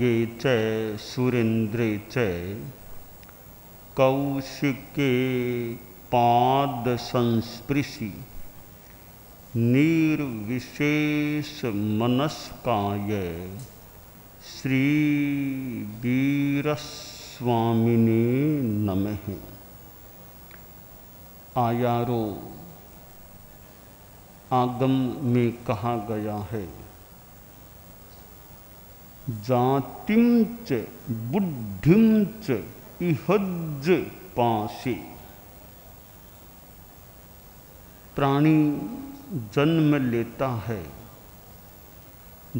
खड्गे च सुरेन्द्रे च कौशिके पाद संस्पृशि निर्विशेष मनस्काय श्री वीरस्वामिने नमः। आयारो आगम में कहा गया है, जातिम च बुद्धिम च इहज पासे। प्राणी जन्म लेता है,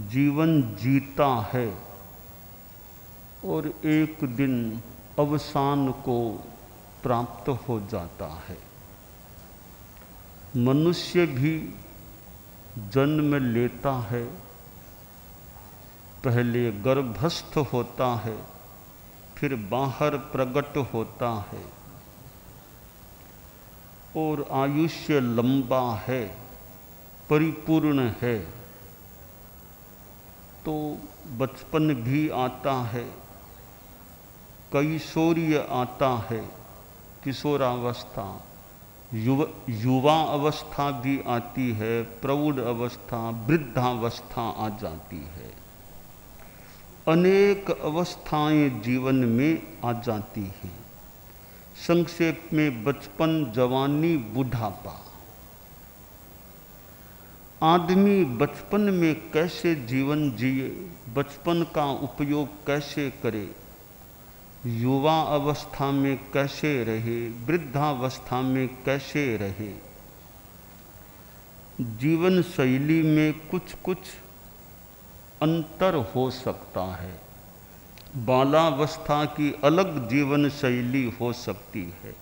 जीवन जीता है और एक दिन अवसान को प्राप्त हो जाता है। मनुष्य भी जन्म लेता है, पहले गर्भस्थ होता है, फिर बाहर प्रकट होता है और आयुष्य लंबा है, परिपूर्ण है। तो बचपन भी आता है, कैशोर्य आता है, किशोरावस्था, युवा अवस्था भी आती है, प्रौढ़ अवस्था, वृद्धावस्था आ जाती है। अनेक अवस्थाएं जीवन में आ जाती हैं। संक्षेप में बचपन, जवानी, बुढ़ापा। आदमी बचपन में कैसे जीवन जिए, बचपन का उपयोग कैसे करे, युवा अवस्था में कैसे रहे, वृद्धावस्था में कैसे रहे। जीवन शैली में कुछ कुछ अंतर हो सकता है। बालावस्था की अलग जीवन शैली हो सकती है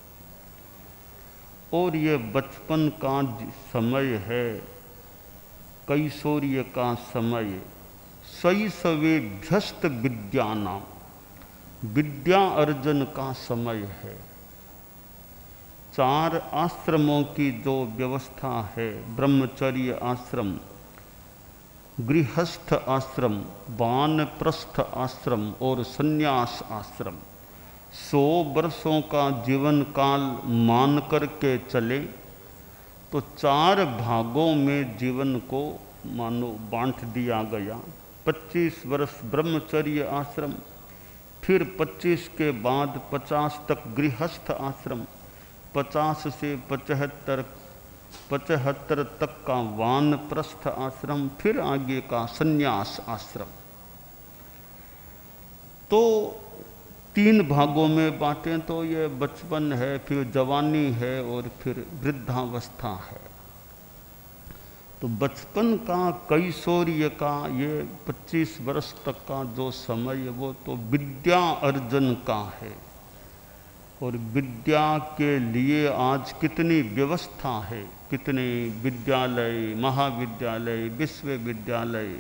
और ये बचपन का समय है, कैशोर्य का समय, शैशवेभ्यस्त विद्यानाम, विद्या अर्जन का समय है। 4 आश्रमों की जो व्यवस्था है, ब्रह्मचर्य आश्रम, गृहस्थ आश्रम, वानप्रस्थ आश्रम और संन्यास आश्रम, 100 वर्षों का जीवन काल मान करके चले तो 4 भागों में जीवन को मानो बांट दिया गया। 25 वर्ष ब्रह्मचर्य आश्रम, फिर 25 के बाद 50 तक गृहस्थ आश्रम, 50 से 75 तक का वानप्रस्थ आश्रम, फिर आगे का संन्यास आश्रम। तो 3 भागों में बांटें तो ये बचपन है, फिर जवानी है और फिर वृद्धावस्था है। तो बचपन का, कैशोर्य का ये 25 वर्ष तक का जो समय है वो तो विद्या अर्जन का है। और विद्या के लिए आज कितनी व्यवस्था है, कितने विद्यालय, महाविद्यालय, विश्वविद्यालय,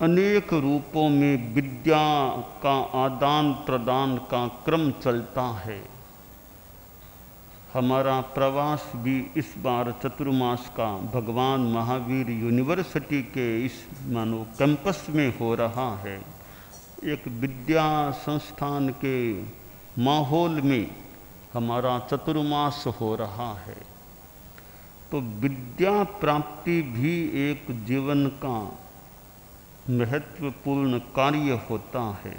अनेक रूपों में विद्या का आदान प्रदान का क्रम चलता है। हमारा प्रवास भी इस बार चतुर्मास का भगवान महावीर यूनिवर्सिटी के इस मानो कैंपस में हो रहा है। एक विद्या संस्थान के माहौल में हमारा चतुर्मास हो रहा है। तो विद्या प्राप्ति भी एक जीवन का महत्वपूर्ण कार्य होता है।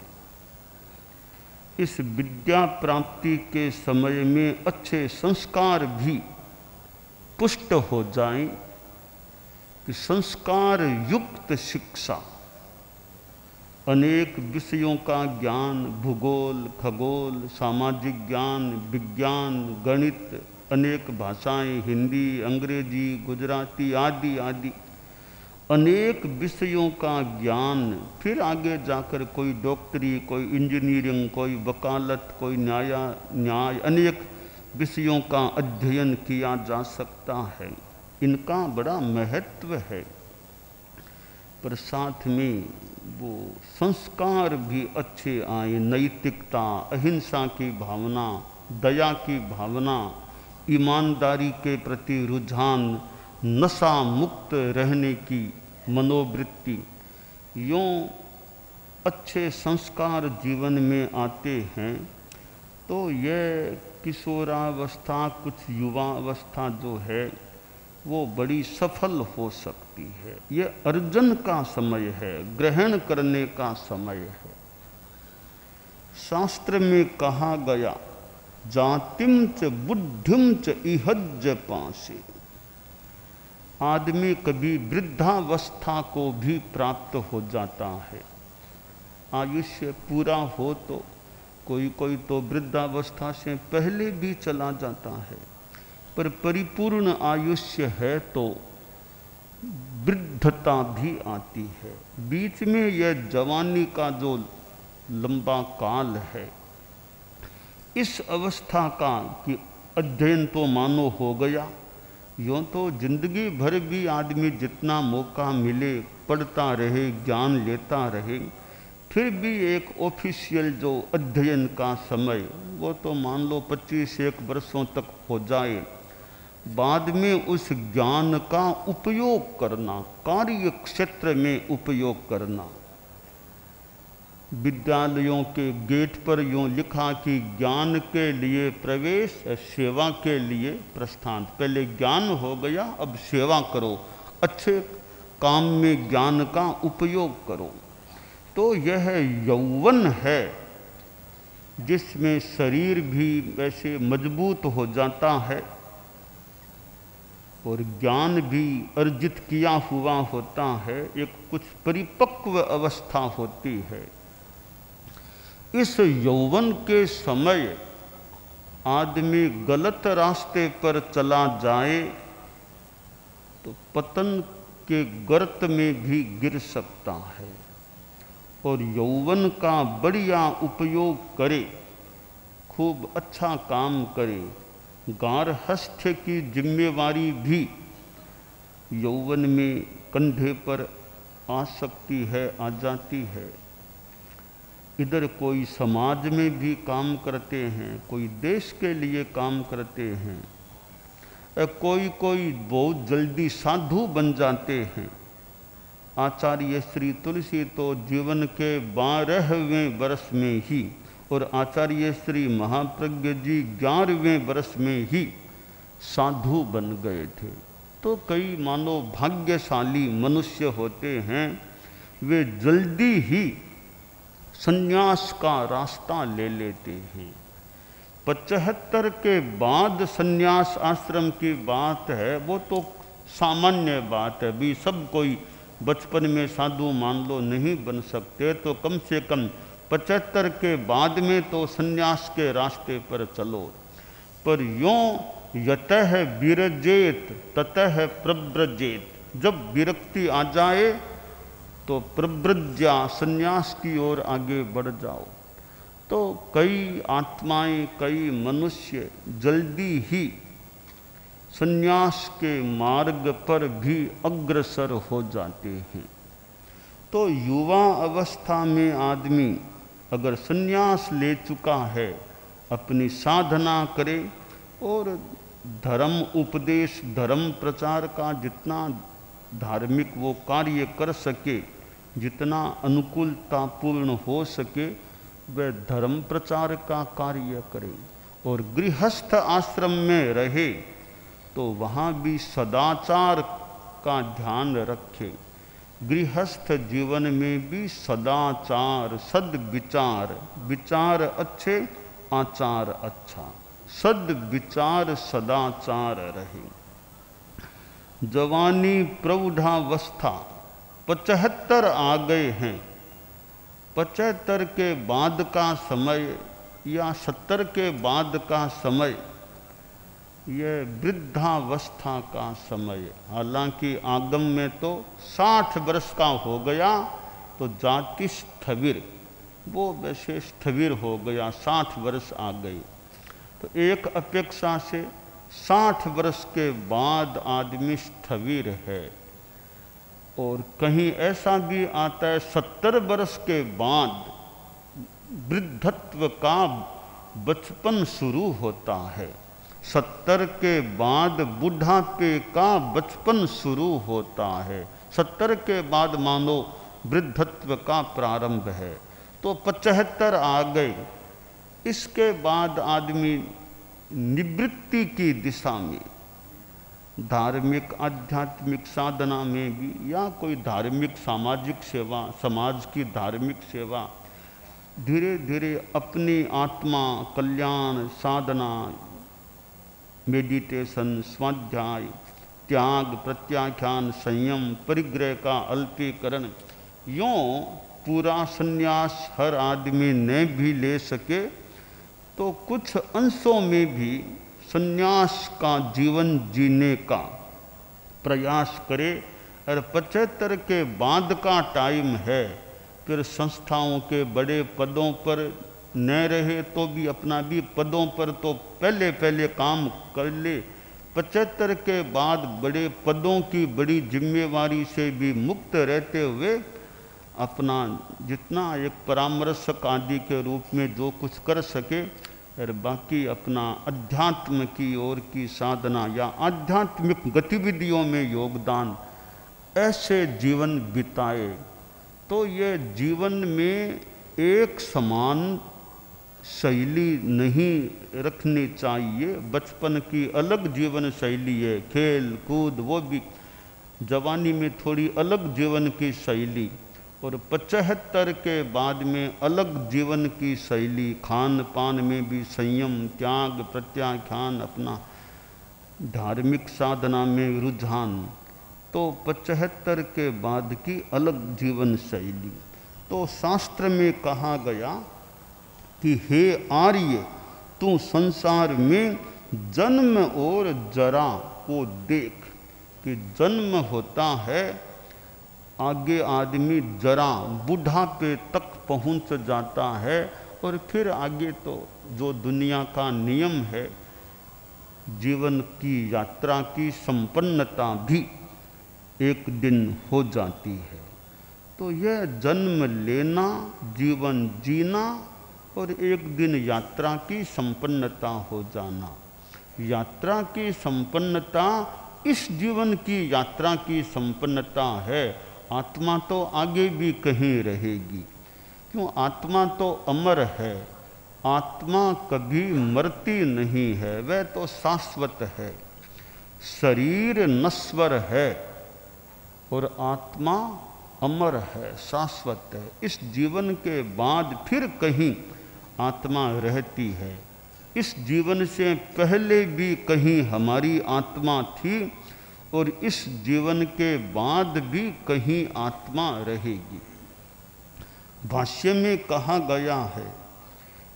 इस विद्या प्राप्ति के समय में अच्छे संस्कार भी पुष्ट हो जाएं कि संस्कार युक्त शिक्षा, अनेक विषयों का ज्ञान, भूगोल, खगोल, सामाजिक ज्ञान, विज्ञान, गणित, अनेक भाषाएं, हिंदी, अंग्रेजी, गुजराती आदि आदि अनेक विषयों का ज्ञान, फिर आगे जाकर कोई डॉक्टरी, कोई इंजीनियरिंग, कोई वकालत, कोई न्याय, अनेक विषयों का अध्ययन किया जा सकता है। इनका बड़ा महत्व है, पर साथ में वो संस्कार भी अच्छे आए, नैतिकता, अहिंसा की भावना, दया की भावना, ईमानदारी के प्रति रुझान, नशा मुक्त रहने की मनोवृत्ति, यूँ अच्छे संस्कार जीवन में आते हैं तो यह किशोरावस्था, कुछ युवावस्था जो है वो बड़ी सफल हो सकती है। ये अर्जन का समय है, ग्रहण करने का समय है। शास्त्र में कहा गया, जातिम च बुद्धिम च इहज्ज पासे। आदमी कभी वृद्धावस्था को भी प्राप्त हो जाता है। आयुष्य पूरा हो तो कोई कोई तो वृद्धावस्था से पहले भी चला जाता है, पर परिपूर्ण आयुष्य है तो वृद्धता भी आती है। बीच में यह जवानी का जो लंबा काल है, इस अवस्था का कि अध्ययन तो मानो हो गया। यूँ तो जिंदगी भर भी आदमी जितना मौका मिले पढ़ता रहे, ज्ञान लेता रहे, फिर भी एक ऑफिशियल जो अध्ययन का समय वो तो मान लो 25-1 वर्षों तक हो जाए। बाद में उस ज्ञान का उपयोग करना, कार्य क्षेत्र में उपयोग करना। विद्यालयों के गेट पर यूँ लिखा कि ज्ञान के लिए प्रवेश, सेवा के लिए प्रस्थान। पहले ज्ञान हो गया, अब सेवा करो, अच्छे काम में ज्ञान का उपयोग करो। तो यह यौवन है जिसमें शरीर भी वैसे मजबूत हो जाता है और ज्ञान भी अर्जित किया हुआ होता है, एक कुछ परिपक्व अवस्था होती है। इस यौवन के समय आदमी गलत रास्ते पर चला जाए तो पतन के गर्त में भी गिर सकता है। और यौवन का बढ़िया उपयोग करे, खूब अच्छा काम करे। गार्हस्थ्य की जिम्मेवारी भी यौवन में कंधे पर आ सकती है, आ जाती है। इधर कोई समाज में भी काम करते हैं, कोई देश के लिए काम करते हैं, कोई बहुत जल्दी साधु बन जाते हैं। आचार्य श्री तुलसी तो जीवन के 12वें वर्ष में ही और आचार्य श्री महाप्रज्ञ जी 11वें वर्ष में ही साधु बन गए थे। तो कई मानो भाग्यशाली मनुष्य होते हैं, वे जल्दी ही संन्यास का रास्ता ले लेते हैं। 75 के बाद संन्यास आश्रम की बात है, वो तो सामान्य बात है भी। सब कोई बचपन में साधु मान लो नहीं बन सकते, तो कम से कम 75 के बाद में तो संन्यास के रास्ते पर चलो। पर यों यतः विरजेत ततः प्रव्रजेत, जब विरक्ति आ जाए तो प्रव्रज्या, संन्यास की ओर आगे बढ़ जाओ। तो कई आत्माएं, कई मनुष्य जल्दी ही संन्यास के मार्ग पर भी अग्रसर हो जाते हैं। तो युवा अवस्था में आदमी अगर संन्यास ले चुका है, अपनी साधना करे और धर्म उपदेश, धर्म प्रचार का जितना धार्मिक वो कार्य कर सके, जितना अनुकूलतापूर्ण हो सके, वह धर्म प्रचार का कार्य करे। और गृहस्थ आश्रम में रहे तो वहाँ भी सदाचार का ध्यान रखे। गृहस्थ जीवन में भी सदाचार, सद्विचार, विचार अच्छे, आचार अच्छा, सद्विचार सदाचार रहे। जवानी प्रौढ़ावस्था 75 आ गए हैं, 75 के बाद का समय या 70 के बाद का समय यह वृद्धावस्था का समय। हालांकि आगम में तो 60 वर्ष का हो गया तो जाति स्थविर, वो वैसे स्थविर हो गया, 60 वर्ष आ गई। तो एक अपेक्षा से 60 वर्ष के बाद आदमी स्थविर है। और कहीं ऐसा भी आता है 70 वर्ष के बाद वृद्धत्व का बचपन शुरू होता है। 70 के बाद बुढ़ापे का बचपन शुरू होता है। 70 के बाद मानो वृद्धत्व का प्रारंभ है। तो 75 आ गए, इसके बाद आदमी निवृत्ति की दिशा में, धार्मिक आध्यात्मिक साधना में भी, या कोई धार्मिक सामाजिक सेवा, समाज की धार्मिक सेवा, धीरे धीरे अपनी आत्मा कल्याण साधना, मेडिटेशन, स्वाध्याय, त्याग, प्रत्याख्यान, संयम, परिग्रह का अल्पीकरण, यूँ पूरा संन्यास हर आदमी ने भी ले सके तो कुछ अंशों में भी संन्यास का जीवन जीने का प्रयास करे। और 75 के बाद का टाइम है, फिर संस्थाओं के बड़े पदों पर न रहे तो भी अपना भी पदों पर तो पहले पहले काम कर ले। 75 के बाद बड़े पदों की बड़ी जिम्मेवारी से भी मुक्त रहते हुए अपना जितना एक परामर्शक आदि के रूप में जो कुछ कर सके, और बाकी अपना अध्यात्म की ओर की साधना या आध्यात्मिक गतिविधियों में योगदान, ऐसे जीवन बिताए तो ये जीवन में एक समान शैली नहीं रखनी चाहिए। बचपन की अलग जीवन शैली है, खेल कूद वो भी, जवानी में थोड़ी अलग जीवन की शैली, और 75 के बाद में अलग जीवन की शैली, खान पान में भी संयम, त्याग, प्रत्याख्यान, अपना धार्मिक साधना में रुझान, तो 75 के बाद की अलग जीवन शैली। तो शास्त्र में कहा गया कि हे आर्य, तू संसार में जन्म और जरा को देख, कि जन्म होता है, आगे आदमी जरा बुढ़ापे तक पहुंच जाता है, और फिर आगे तो जो दुनिया का नियम है, जीवन की यात्रा की संपन्नता भी एक दिन हो जाती है। तो यह जन्म लेना, जीवन जीना और एक दिन यात्रा की संपन्नता हो जाना, यात्रा की संपन्नता इस जीवन की यात्रा की संपन्नता है। आत्मा तो आगे भी कहीं रहेगी, क्यों? आत्मा तो अमर है, आत्मा कभी मरती नहीं है, वह तो शाश्वत है। शरीर नश्वर है और आत्मा अमर है, शाश्वत है। इस जीवन के बाद फिर कहीं आत्मा रहती है। इस जीवन से पहले भी कहीं हमारी आत्मा थी, और इस जीवन के बाद भी कहीं आत्मा रहेगी। भाष्य में कहा गया है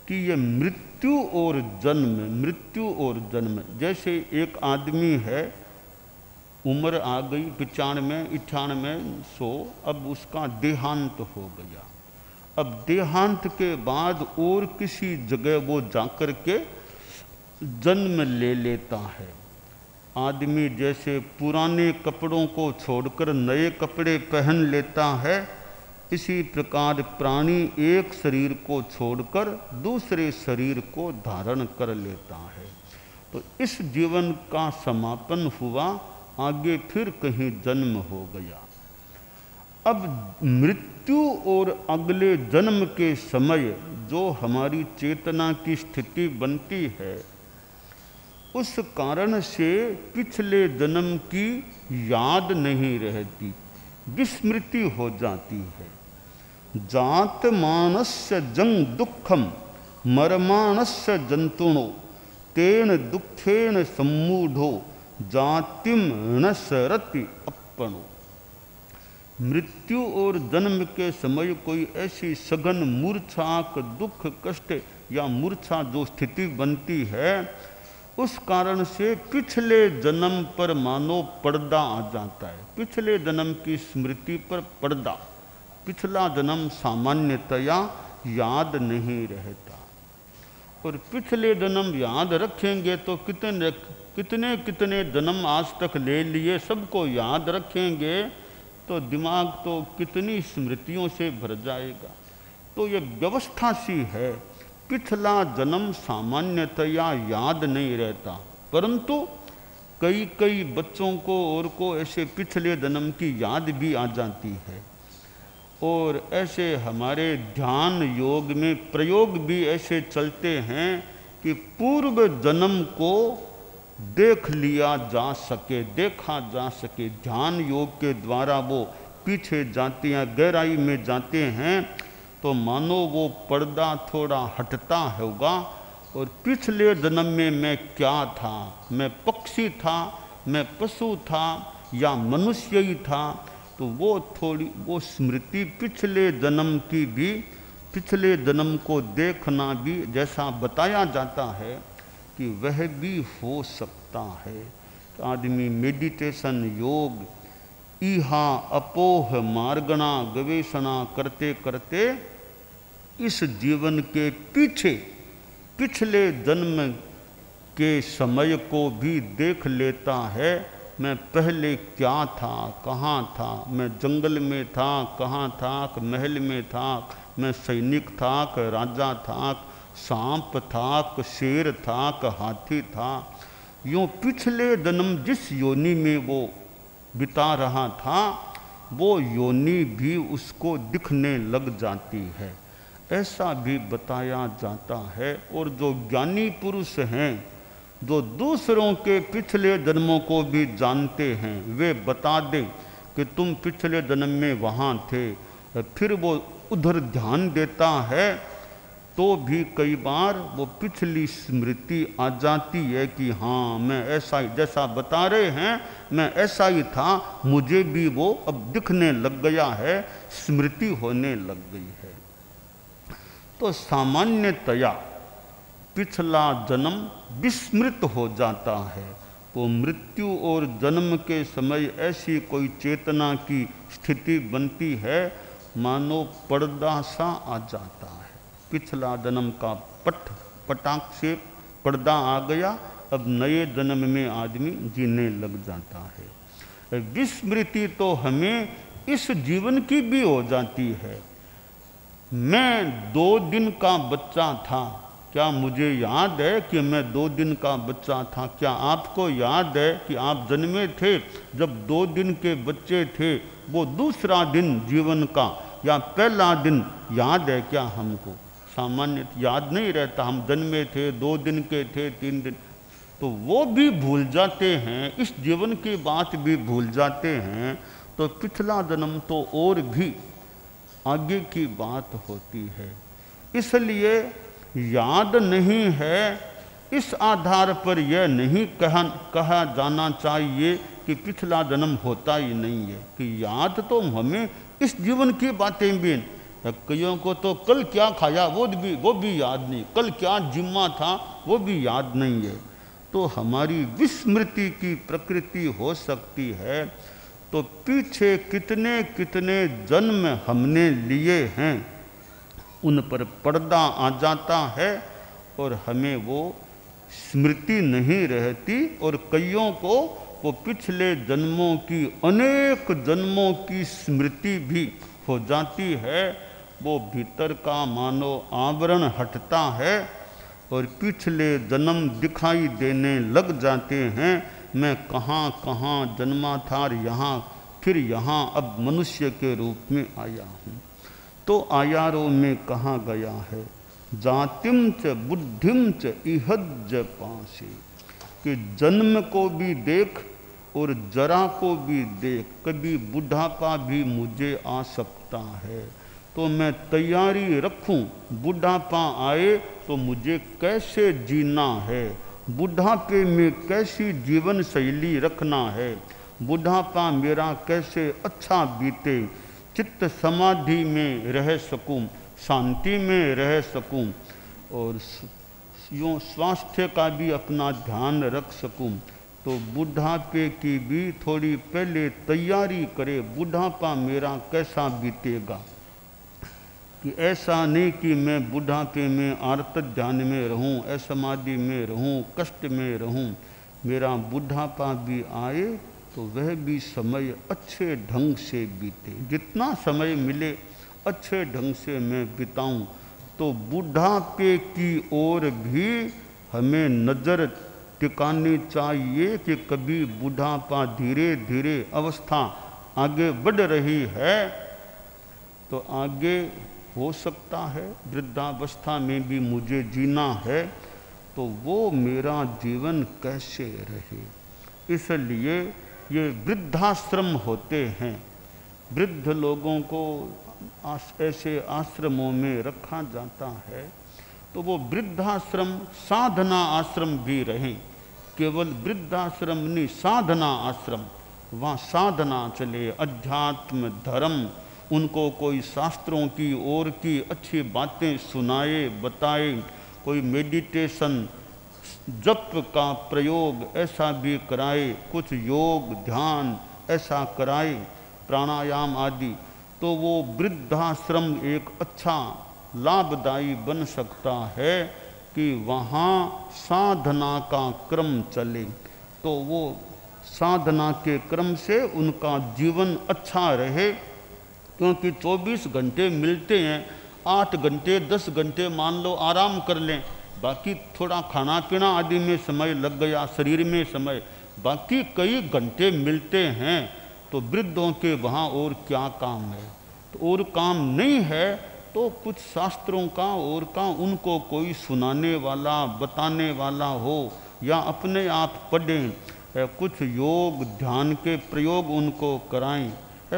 कि ये मृत्यु और जन्म, मृत्यु और जन्म, जैसे एक आदमी है, उम्र आ गई 95, 98, 100, अब उसका देहांत हो गया। अब देहांत के बाद और किसी जगह वो जाकर के जन्म ले लेता है। आदमी जैसे पुराने कपड़ों को छोड़कर नए कपड़े पहन लेता है, इसी प्रकार प्राणी एक शरीर को छोड़कर दूसरे शरीर को धारण कर लेता है। तो इस जीवन का समापन हुआ, आगे फिर कहीं जन्म हो गया। अब मृत्यु और अगले जन्म के समय जो हमारी चेतना की स्थिति बनती है, उस कारण से पिछले जन्म की याद नहीं रहती, विस्मृति हो जाती है। जात मानस्य जंग दुखम मरमाणस्य जंतुणो तेन दुखेन सम्मूढ़ो जातिम न सरति अपनो। मृत्यु और जन्म के समय कोई ऐसी सघन मूर्छा, दुख, कष्ट या मूर्छा जो स्थिति बनती है, उस कारण से पिछले जन्म पर मानो पर्दा आ जाता है। पिछले जन्म की स्मृति पर पर्दा, पिछला जन्म सामान्यतया याद नहीं रहता। और पिछले जन्म याद रखेंगे तो कितने कितने जन्म आज तक ले लिए, सबको याद रखेंगे तो दिमाग तो कितनी स्मृतियों से भर जाएगा। तो ये व्यवस्था सी है, पिछला जन्म सामान्यतया याद नहीं रहता, परंतु कई कई बच्चों को और को ऐसे पिछले जन्म की याद भी आ जाती है। और ऐसे हमारे ध्यान योग में प्रयोग भी ऐसे चलते हैं कि पूर्व जन्म को देख लिया जा सके, देखा जा सके। ध्यान योग के द्वारा वो पीछे जाते हैं, गहराई में जाते हैं, तो मानो वो पर्दा थोड़ा हटता होगा और पिछले जन्म में मैं क्या था, मैं पक्षी था, मैं पशु था या मनुष्य ही था, तो वो थोड़ी वो स्मृति पिछले जन्म की भी, पिछले जन्म को देखना भी, जैसा बताया जाता है कि वह भी हो सकता है। तो आदमी मेडिटेशन योग इहा अपोह मार्गणा गवेषणा करते करते इस जीवन के पीछे पिछले जन्म के समय को भी देख लेता है। मैं पहले क्या था, कहाँ था, मैं जंगल में था, कहाँ था, महल में था, मैं सैनिक था, राजा था, सांप था, शेर था, हाथी था। यूँ पिछले जन्म जिस योनि में वो बिता रहा था वो योनि भी उसको दिखने लग जाती है, ऐसा भी बताया जाता है। और जो ज्ञानी पुरुष हैं, जो दूसरों के पिछले जन्मों को भी जानते हैं, वे बता दें कि तुम पिछले जन्म में वहाँ थे, फिर वो उधर ध्यान देता है तो भी कई बार वो पिछली स्मृति आ जाती है कि हाँ मैं ऐसा ही, जैसा बता रहे हैं मैं ऐसा ही था, मुझे भी वो अब दिखने लग गया है, स्मृति होने लग गई है। तो सामान्यतया पिछला जन्म विस्मृत हो जाता है। वो मृत्यु और जन्म के समय ऐसी कोई चेतना की स्थिति बनती है मानो पर्दा सा आ जाता है। पिछला जन्म का पटाख से पर्दा आ गया, अब नए जन्म में आदमी जीने लग जाता है। विस्मृति तो हमें इस जीवन की भी हो जाती है। मैं 2 दिन का बच्चा था, क्या मुझे याद है कि मैं 2 दिन का बच्चा था? क्या आपको याद है कि आप जन्मे थे जब 2 दिन के बच्चे थे? वो दूसरा दिन जीवन का या पहला दिन याद है क्या हमको? सामान्य याद नहीं रहता। हम जन्मे थे, 2 दिन के थे, 3 दिन, तो वो भी भूल जाते हैं, इस जीवन की बात भी भूल जाते हैं। तो पिछला जन्म तो और भी आगे की बात होती है। इसलिए याद नहीं है, इस आधार पर यह नहीं कहा जाना चाहिए कि पिछला जन्म होता ही नहीं है। कि याद तो हमें इस जीवन की बातें भी, कईयों को तो कल क्या खाया वो भी याद नहीं, कल क्या जिम्मा था वो भी याद नहीं है। तो हमारी विस्मृति की प्रकृति हो सकती है। तो पीछे कितने कितने जन्म हमने लिए हैं उन पर पर्दा आ जाता है और हमें वो स्मृति नहीं रहती। और कईयों को वो पिछले जन्मों की, अनेक जन्मों की स्मृति भी हो जाती है। वो भीतर का मानो आवरण हटता है और पिछले जन्म दिखाई देने लग जाते हैं। मैं कहाँ कहाँ जन्मा था, यहाँ फिर यहाँ अब मनुष्य के रूप में आया हूँ। तो आयारों में कहा गया है, जातिम च बुद्धिम च इहज पासे, कि जन्म को भी देख और जरा को भी देख, कभी बुढ़ापा भी मुझे आ सकता है, तो मैं तैयारी रखूं, बुढ़ापा आए तो मुझे कैसे जीना है, बुढ़ापे में कैसी जीवन शैली रखना है, बुढ़ापा मेरा कैसे अच्छा बीते, चित्त समाधि में रह सकूं, शांति में रह सकूं और यूँ स्वास्थ्य का भी अपना ध्यान रख सकूं। तो बुढ़ापे की भी थोड़ी पहले तैयारी करे, बुढ़ापा मेरा कैसा बीतेगा। कि ऐसा नहीं कि मैं बुढ़ापे में आर्त ध्यान में रहूं, असमाधि में रहूं, कष्ट में रहूं। मेरा बुढ़ापा भी आए तो वह भी समय अच्छे ढंग से बीते, जितना समय मिले अच्छे ढंग से मैं बिताऊं। तो बुढ़ापे की ओर भी हमें नज़र टिकानी चाहिए कि कभी बुढ़ापा धीरे धीरे अवस्था आगे बढ़ रही है तो आगे हो सकता है वृद्धावस्था में भी मुझे जीना है, तो वो मेरा जीवन कैसे रहे। इसलिए ये वृद्धाश्रम होते हैं। वृद्ध लोगों को ऐसे आश्रमों में रखा जाता है, तो वो वृद्धाश्रम साधना आश्रम भी रहें। केवल वृद्धाश्रम नहीं, साधना आश्रम, वहाँ साधना चले, अध्यात्म धर्म, उनको कोई शास्त्रों की ओर की अच्छी बातें सुनाए बताए, कोई मेडिटेशन जप का प्रयोग ऐसा भी कराए, कुछ योग ध्यान ऐसा कराए, प्राणायाम आदि, तो वो वृद्धाश्रम एक अच्छा लाभदायी बन सकता है कि वहाँ साधना का क्रम चले। तो वो साधना के क्रम से उनका जीवन अच्छा रहे, क्योंकि 24 घंटे मिलते हैं, 8 घंटे 10 घंटे मान लो आराम कर लें, बाकी थोड़ा खाना पीना आदि में समय लग गया, शरीर में समय, बाकी कई घंटे मिलते हैं। तो वृद्धों के वहाँ और क्या काम है? तो और काम नहीं है तो कुछ शास्त्रों का और का उनको कोई सुनाने वाला बताने वाला हो, या अपने आप पढ़ें, कुछ योग ध्यान के प्रयोग उनको कराएं,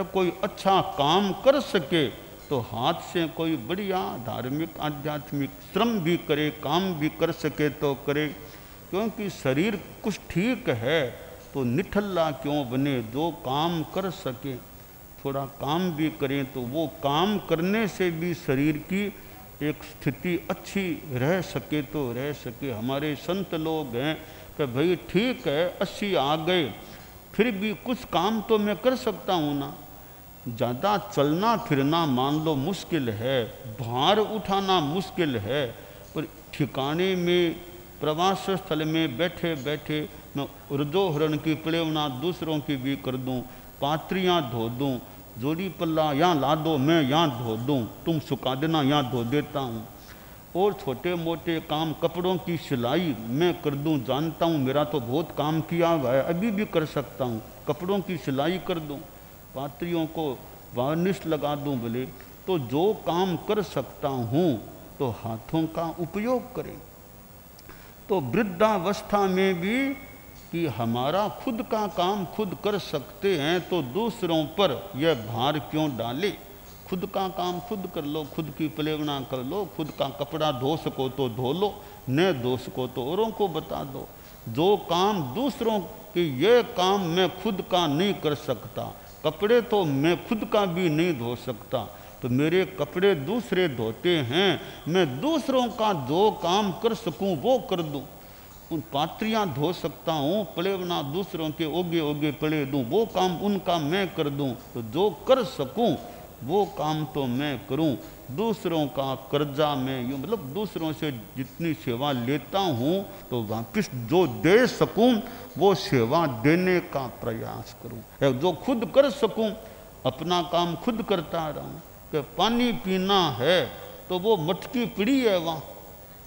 कोई अच्छा काम कर सके तो हाथ से कोई बढ़िया धार्मिक आध्यात्मिक श्रम भी करे, काम भी कर सके तो करे। क्योंकि शरीर कुछ ठीक है तो निठल्ला क्यों बने, जो काम कर सके थोड़ा काम भी करें, तो वो काम करने से भी शरीर की एक स्थिति अच्छी रह सके तो रह सके। हमारे संत लोग हैं कि भाई ठीक है 80 आ गए, फिर भी कुछ काम तो मैं कर सकता हूँ ना। ज़्यादा चलना फिरना मान लो मुश्किल है, भार उठाना मुश्किल है, पर ठिकाने में प्रवास स्थल में बैठे बैठे मैं उर्दोहरण की प्रेरणा दूसरों की भी कर दूं, पात्रियाँ धो दूं, जोड़ी पल्ला यहाँ ला दो मैं यहाँ धो दूं, तुम सुखा देना यहाँ धो देता हूँ। और छोटे मोटे काम, कपड़ों की सिलाई मैं कर दूं, जानता हूँ मेरा तो बहुत काम किया हुआ है, अभी भी कर सकता हूँ, कपड़ों की सिलाई कर दूं, पात्रियों को वार्निश लगा दूं बोले, तो जो काम कर सकता हूँ तो हाथों का उपयोग करें। तो वृद्धावस्था में भी कि हमारा खुद का काम खुद कर सकते हैं तो दूसरों पर यह भार क्यों डाले। खुद का काम खुद कर लो, खुद की प्रेरणा कर लो, खुद का कपड़ा धो सको तो धो लो, न धो सको तो औरों को बता दो। जो काम दूसरों के, ये काम मैं खुद का नहीं कर सकता, कपड़े तो मैं खुद का भी नहीं धो सकता, तो मेरे कपड़े दूसरे धोते हैं, मैं दूसरों का जो काम कर सकूं वो कर दूं। उन पात्रियाँ धो सकता हूँ, प्लेवना दूसरों के ओगे ओगे पड़े दूं, वो काम उनका मैं कर दूं। तो जो कर सकूं वो काम तो मैं करूं, दूसरों का कर्जा मैं यूँ, मतलब दूसरों से जितनी सेवा लेता हूँ तो वापस जो दे सकूं वो सेवा देने का प्रयास करूं। जो खुद कर सकूं अपना काम खुद करता रहूं। कि पानी पीना है तो वो मटकी पड़ी है वहाँ,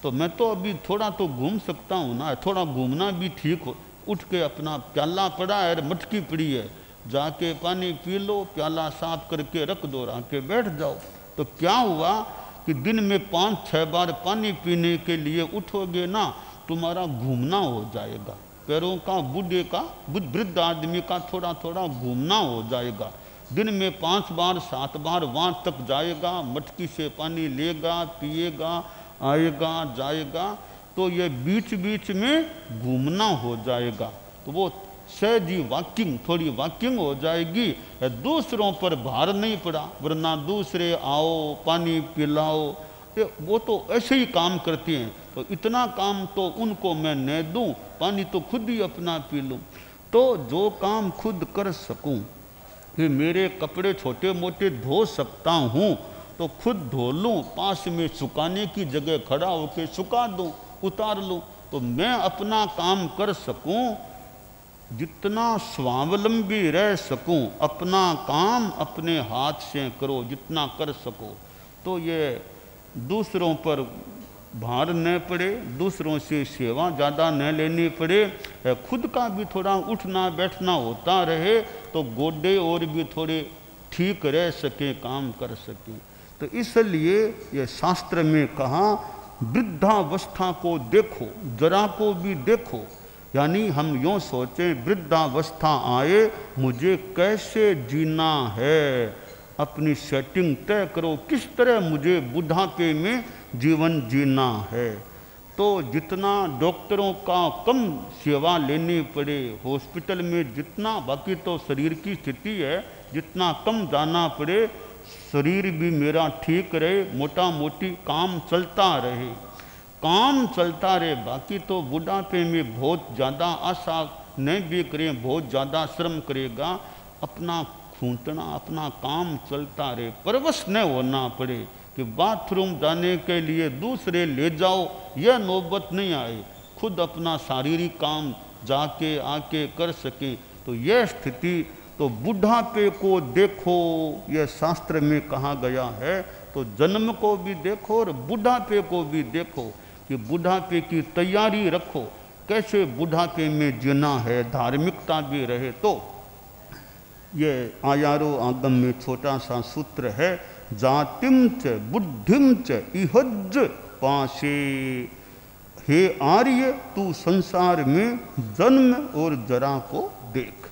तो मैं तो अभी थोड़ा तो घूम सकता हूँ ना, थोड़ा घूमना भी ठीक हो, उठ के अपना प्याला पड़ा है मटकी पड़ी है, जाके पानी पी लो, प्याला साफ करके रख दो, रख के बैठ जाओ। तो क्या हुआ कि दिन में 5-6 बार पानी पीने के लिए उठोगे ना, तुम्हारा घूमना हो जाएगा, पैरों का, बूढ़े का, वृद्ध आदमी का थोड़ा थोड़ा घूमना हो जाएगा। दिन में 5 बार 7 बार वहाँ तक जाएगा, मटकी से पानी लेगा, पिएगा, आएगा जाएगा, तो ये बीच बीच में घूमना हो जाएगा। तो वो सहजी वॉकिंग, थोड़ी वॉकिंग हो जाएगी, दूसरों पर भार नहीं पड़ा, वरना दूसरे आओ पानी पिलाओ, वो तो ऐसे ही काम करते हैं, तो इतना काम तो उनको मैं न दूं, पानी तो खुद ही अपना पी लूँ। तो जो काम खुद कर सकूं, कि मेरे कपड़े छोटे मोटे धो सकता हूँ तो खुद धो लूँ, पास में सुखाने की जगह खड़ा होकर सुखा दूँ, उतार लूँ, तो मैं अपना काम कर सकूँ, जितना स्वावलंबी रह सकूं, अपना काम अपने हाथ से करो जितना कर सको, तो ये दूसरों पर भार न पड़े, दूसरों से सेवा ज़्यादा न लेनी पड़े, खुद का भी थोड़ा उठना बैठना होता रहे, तो गोडे और भी थोड़े ठीक रह सके, काम कर सके। तो इसलिए ये शास्त्र में कहा वृद्धावस्था को देखो, जरा को भी देखो। यानी हम यूँ सोचें वृद्धावस्था आए मुझे कैसे जीना है, अपनी सेटिंग तय करो किस तरह मुझे बुढ़ापे में जीवन जीना है। तो जितना डॉक्टरों का कम सेवा लेनी पड़े हॉस्पिटल में, जितना बाकी तो शरीर की स्थिति है, जितना कम जाना पड़े, शरीर भी मेरा ठीक रहे, मोटा मोटी काम चलता रहे, काम चलता रहे। बाकी तो बुढ़ापे में बहुत ज़्यादा आशा नहीं भी करें, बहुत ज़्यादा श्रम करेगा, अपना खूंटना अपना काम चलता रहे, परवश न होना पड़े कि बाथरूम जाने के लिए दूसरे ले जाओ, यह नौबत नहीं आए, खुद अपना शारीरिक काम जाके आके कर सकें। तो यह स्थिति, तो बुढ़ापे को देखो, यह शास्त्र में कहा गया है। तो जन्म को भी देखो और बुढ़ापे को भी देखो कि बुढ़ापे की तैयारी रखो, कैसे बुढ़ापे में जीना है, धार्मिकता भी रहे। तो ये आयारो आगम में छोटा सा सूत्र है, जातिम च बुद्धिम च इहज पाशे। हे आर्य, तू संसार में जन्म और जरा को देख।